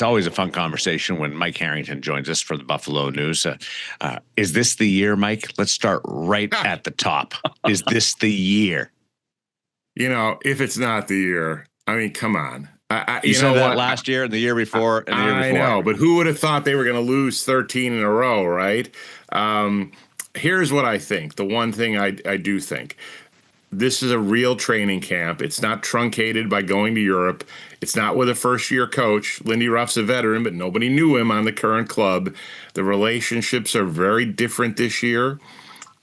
It's always a fun conversation when Mike Harrington joins us for the Buffalo News. Is this the year, Mike? Let's start right at the top. Is this the year? If it's not the year, I mean, come on. You said that last year and the year before and the year before. I know, but who would have thought they were going to lose 13 in a row, right? Here's what I think. The one thing I do think. This is a real training camp. It's not truncated by going to Europe. It's not with a first-year coach. Lindy Ruff's a veteran, but nobody knew him on the current club. The relationships are very different this year.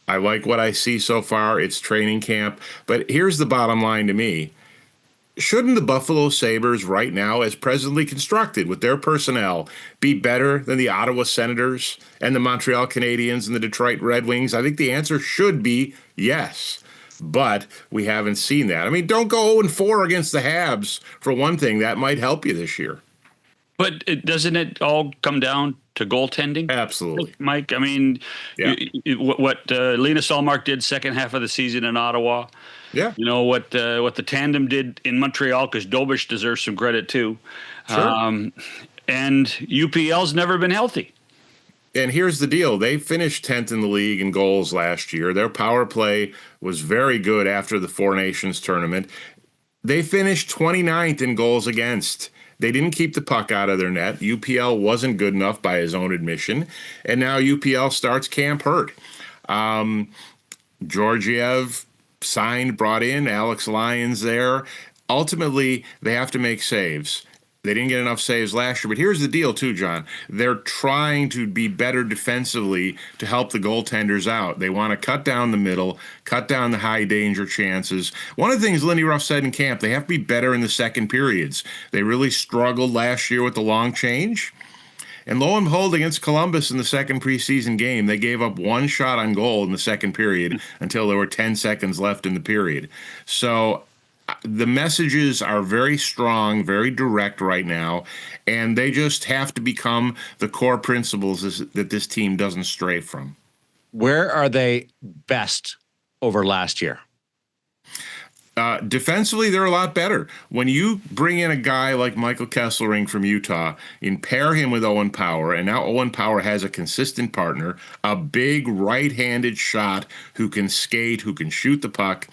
I like what I see so far. It's training camp. But here's the bottom line to me. Shouldn't the Buffalo Sabres right now, as presently constructed with their personnel, be better than the Ottawa Senators and the Montreal Canadiens and the Detroit Red Wings? I think the answer should be yes. But we haven't seen that. I mean, don't go 0-4 against the Habs, for one thing. That might help you this year. But doesn't it all come down to goaltending? Absolutely. Mike, I mean, Yeah. what Linus Ullmark did second half of the season in Ottawa. Yeah. You know, what the tandem did in Montreal, because Dobish deserves some credit too. Sure. And UPL's never been healthy. And here's the deal. They finished 10th in the league in goals last year. Their power play was very good after the Four Nations tournament. They finished 29th in goals against. They didn't keep the puck out of their net. UPL wasn't good enough by his own admission. And now UPL starts camp hurt. Georgiev signed, brought in, Alex Lyons there. Ultimately, they have to make saves. They didn't get enough saves last year, but here's the deal too, John. They're trying to be better defensively to help the goaltenders out. They want to cut down the middle, cut down the high danger chances. One of the things Lindy Ruff said in camp, they have to be better in the second periods. They really struggled last year with the long change. And lo and behold, against Columbus in the second preseason game, they gave up one shot on goal in the second period until there were 10 seconds left in the period. So the messages are very strong, very direct right now, and they just have to become the core principles that this team doesn't stray from. Where are they best over last year? Defensively, they're a lot better. When you bring in a guy like Michael Kesselring from Utah and pair him with Owen Power, and now Owen Power has a consistent partner, a big right-handed shot who can skate, who can shoot the puck,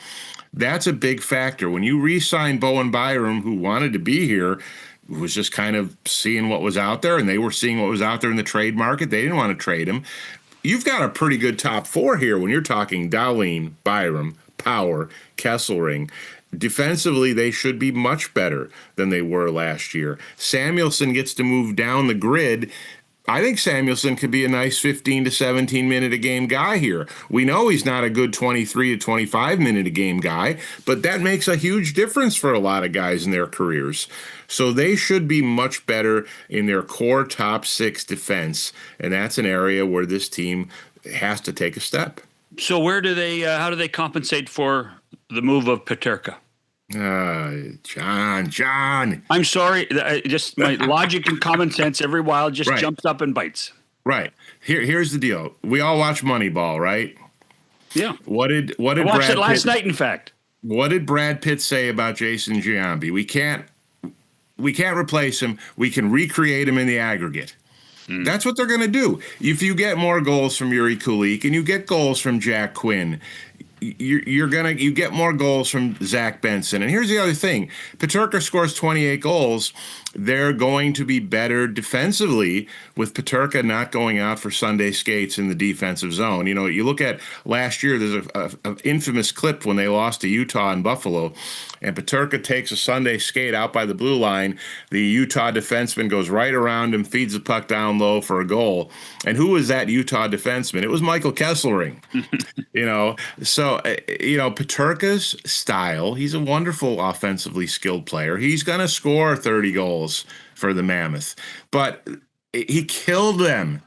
that's a big factor. When you re-sign Bowen Byram, who wanted to be here, was just kind of seeing what was out there, and they were seeing what was out there in the trade market. They didn't want to trade him. You've got a pretty good top four here when you're talking Dahlin, Byram, Power, Kesselring. Defensively, they should be much better than they were last year. Samuelsson gets to move down the grid. I think Samuelsson could be a nice 15 to 17 minute a game guy here. We know he's not a good 23 to 25 minute a game guy, but that makes a huge difference for a lot of guys in their careers. So they should be much better in their core top six defense, and that's an area where this team has to take a step. So where do they? How do they compensate for the move of Peterka? John. I'm sorry. Just my logic and common sense every while just Right. jumps up and bites. Right. Here's the deal. We all watch Moneyball, right? Yeah. What did I watched Brad it last Pitt, night, in fact. What did Brad Pitt say about Jason Giambi? We can't replace him. We can recreate him in the aggregate. That's what they're going to do. If you get more goals from Yuri Kulik and you get goals from Jack Quinn, you get more goals from Zach Benson. And here's the other thing. Peterka scores 28 goals. They're going to be better defensively with Peterka not going out for Sunday skates in the defensive zone. You know, you look at last year, there's an infamous clip when they lost to Utah and Buffalo, and Peterka takes a Sunday skate out by the blue line. The Utah defenseman goes right around him, feeds the puck down low for a goal. And who was that Utah defenseman? It was Michael Kesselring. So Peterka's style, he's a wonderful offensively skilled player. He's going to score 30 goals for the Mammoth, but he killed them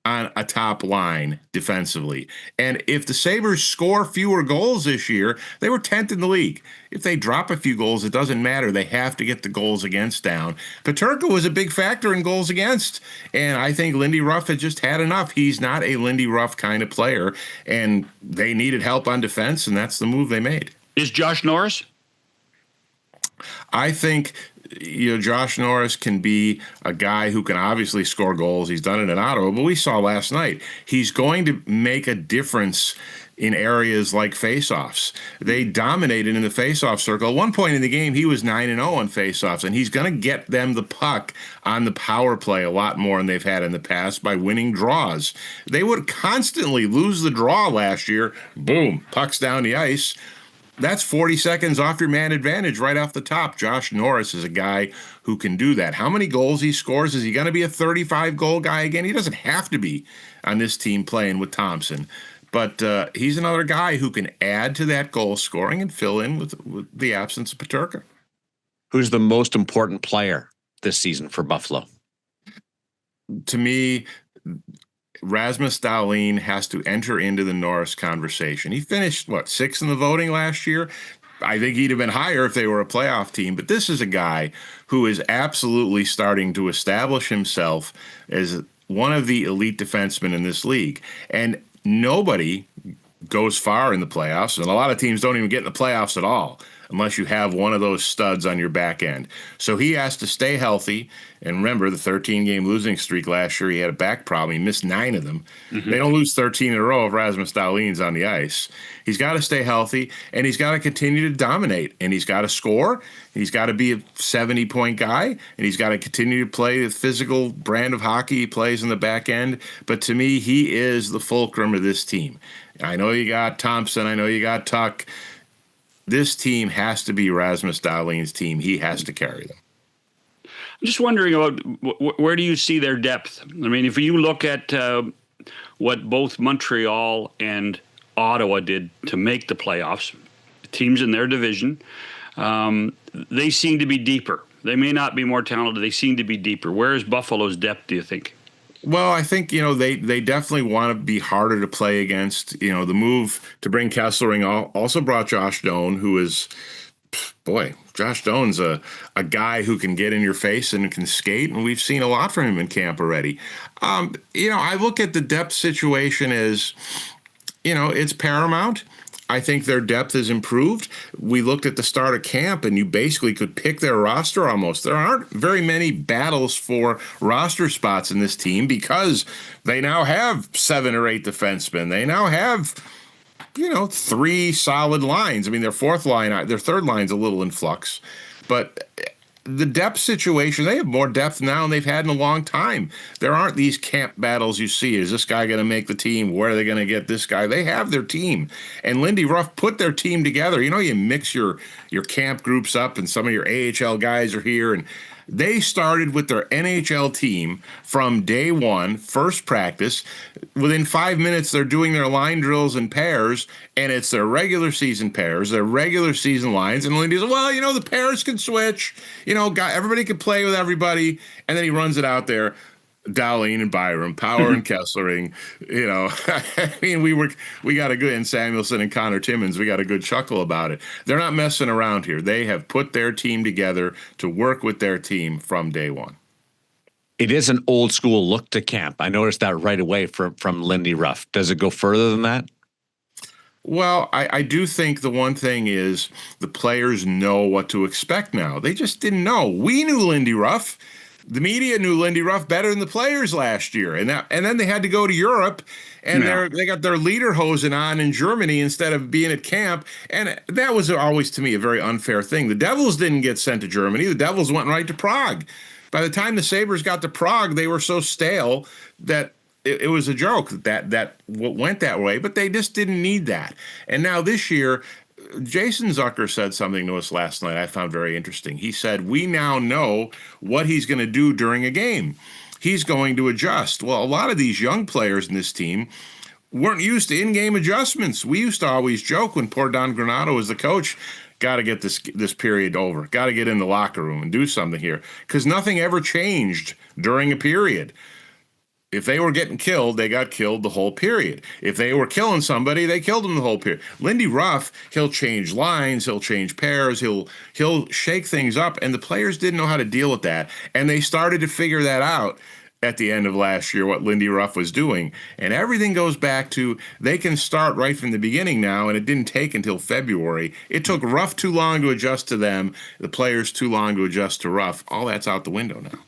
on a top line defensively. And if the Sabres score fewer goals this year, they were 10th in the league. If they drop a few goals, it doesn't matter. They have to get the goals against down. Peterka was a big factor in goals against, and I think Lindy Ruff had just had enough. He's not a Lindy Ruff kind of player, and they needed help on defense, and that's the move they made. Is Josh Norris? I think Josh Norris can be a guy who can obviously score goals. He's done it in Ottawa, but we saw last night he's going to make a difference in areas like faceoffs. They dominated in the faceoff circle. At one point in the game, he was 9-0 on faceoffs, and he's going to get them the puck on the power play a lot more than they've had in the past by winning draws. They would constantly lose the draw last year. Boom, puck's down the ice. That's 40 seconds off your man advantage right off the top. Josh Norris is a guy who can do that. How many goals he scores? Is he going to be a 35-goal guy again? He doesn't have to be on this team playing with Thompson. But he's another guy who can add to that goal scoring and fill in with the absence of Peterka. Who's the most important player this season for Buffalo? To me, Rasmus Dahlin has to enter into the Norris conversation. He finished, sixth in the voting last year? I think he'd have been higher if they were a playoff team. But this is a guy who is absolutely starting to establish himself as one of the elite defensemen in this league. And nobody goes far in the playoffs, and a lot of teams don't even get in the playoffs at all unless you have one of those studs on your back end. So he has to stay healthy. And remember, the 13-game losing streak last year, he had a back problem. He missed 9 of them. Mm-hmm. They don't lose 13 in a row if Rasmus Dahlin's on the ice. He's got to stay healthy, and he's got to continue to dominate. And he's got to score. He's got to be a 70-point guy, and he's got to continue to play the physical brand of hockey he plays in the back end. But to me, he is the fulcrum of this team. I know you got Thompson. I know you got Tuck. This team has to be Rasmus Dahlin's team. He has to carry them. I'm just wondering about where do you see their depth? I mean, if you look at what both Montreal and Ottawa did to make the playoffs, teams in their division, they seem to be deeper. They may not be more talented. They seem to be deeper. Where is Buffalo's depth, do you think? Well, I think, they definitely want to be harder to play against. The move to bring Kesselring also brought Josh Doan, who is, Josh Doan's a guy who can get in your face and can skate, and we've seen a lot from him in camp already. I look at the depth situation as, it's paramount. I think their depth has improved. We looked at the start of camp, and you basically could pick their roster almost. There aren't very many battles for roster spots in this team because they now have 7 or 8 defensemen. They now have, 3 solid lines. I mean, their third line's a little in flux. But the depth situation, they have more depth now than they've had in a long time. There aren't these camp battles you see. Is this guy going to make the team? Where are they going to get this guy? They have their team. And Lindy Ruff put their team together. You mix your camp groups up, and some of your AHL guys are here, and they started with their NHL team from day one, first practice. Within 5 minutes, they're doing their line drills in pairs, and it's their regular season pairs, their regular season lines. And Lindy's, the pairs can switch. Everybody can play with everybody. And then he runs it out there. Dahlin and Byram, Power and Kesselring, I mean, we got a good, and Samuelson and Connor Timmins, we got a good chuckle about it. They're not messing around here. They have put their team together to work with their team from day one. It is an old school look to camp. I noticed that right away from Lindy Ruff. Does it go further than that? Well, I do think the one thing is the players know what to expect now. They just didn't know. We knew Lindy Ruff. The media knew Lindy Ruff better than the players last year, and then they had to go to Europe, and they got their lederhosen on in Germany instead of being at camp, and that was always, to me, a very unfair thing. The Devils didn't get sent to Germany. The Devils went right to Prague. By the time the Sabres got to Prague, they were so stale that it was a joke that went that way, but they just didn't need that. And now this year, Jason Zucker said something to us last night I found very interesting. He said, we now know what he's going to do during a game. He's going to adjust. Well, a lot of these young players in this team weren't used to in-game adjustments. We used to always joke when poor Don Granato was the coach, got to get this period over, got to get in the locker room and do something here, because nothing ever changed during a period. If they were getting killed, they got killed the whole period. If they were killing somebody, they killed them the whole period. Lindy Ruff, he'll change lines, he'll change pairs, he'll shake things up, and the players didn't know how to deal with that, and they started to figure that out at the end of last year what Lindy Ruff was doing. And everything goes back to they can start right from the beginning now, and it didn't take until February. It took Ruff too long to adjust to them, the players too long to adjust to Ruff. All that's out the window now.